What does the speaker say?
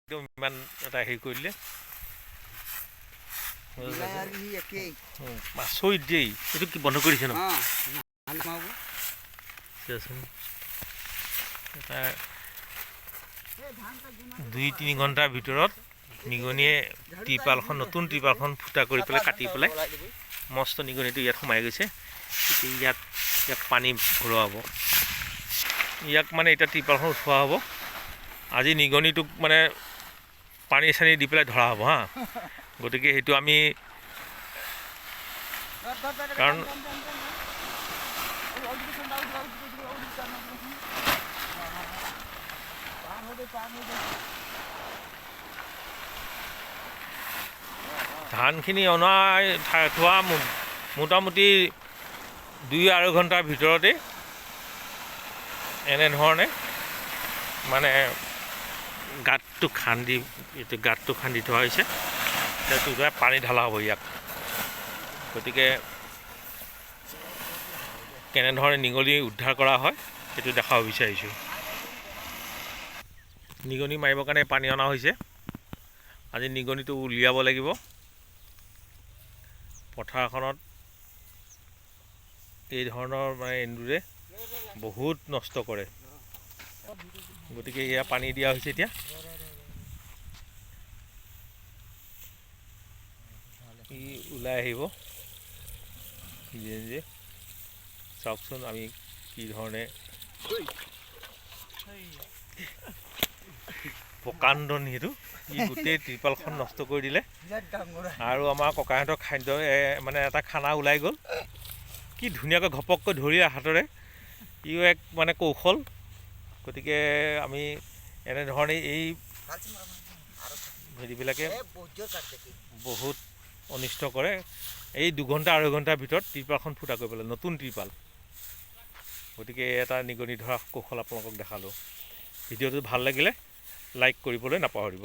একদম ইমান এটা হেৰি কৰি দিলে আচৰিত দেই এইটো কি বন্ধ কৰিছে ন এটা 2-3 ঘণ্টাৰ ভিতৰত নিগনিয়ে ত্ৰিপালখন নতুন ত্ৰিপালখন ফুটা কৰি পেলাই কাটি পেলাই মস্ত নিগনিটো ইয়াত সোমাই গৈছে এতিয়া ইয়াক পানী ভৰোৱা হ'ব ইয়াক মানে এতিয়া ত্ৰিপালখন উঠোৱা হ'ব আজি নিগনিটোক মানে পানী চানী দি পেলাই ধৰা হ'ব হা গতিকে সেইটো আমি কাৰণ ধানখিনি অনা থোৱা মোটামুটি 2-2.5 ঘণ্টাৰ ভিতৰতে এনেধৰণে মানে গাঁতটো খান্দি থোৱা হৈছে এতিয়া পানী ঢালা হ'ব ইয়াক গতিকে কেনেধৰণে নিগনি উদ্ধাৰ কৰা হয় সেইটো দেখাব বিচাৰিছোঁ নিগনি মাৰিবৰ কাৰণে পানী অনা হৈছে আজি নিগনিটো উলিয়াব লাগিব পথাৰখনত এই ধৰণৰ মানে এন্দুৰে বহুত নষ্ট কৰে গতিকে এয়া পানী দিয়া হৈছে এতিয়া ই ওলাই আহিব নিজে নিজে চাওকচোন আমি কি ধৰণে প্ৰকাণ্ড নিটো ই গোটেই ত্ৰিপালখন নষ্ট কৰি দিলে আৰু আমাৰ ককাহঁতৰ খাদ্য মানে এটা খানা ওলাই গ'ল কি ধুনীয়াকৈ ঘপককৈ ধৰি হাতৰে ইও এক মানে কৌশল গতিকে আমি এনেধৰণে এই হেৰিবিলাকে বহুত অনিষ্ট কৰে এই 2-2.5 ঘণ্টাৰ ভিতৰত ত্ৰিপালখন ফুটা কৰি পেলাই নতুন ত্ৰিপাল গতিকে এটা নিগনি ধৰা কৌশল আপোনালোকক দেখালোঁ ভিডিঅ'টো ভাল লাগিলে লাইক কৰিবলৈ নাপাহৰিব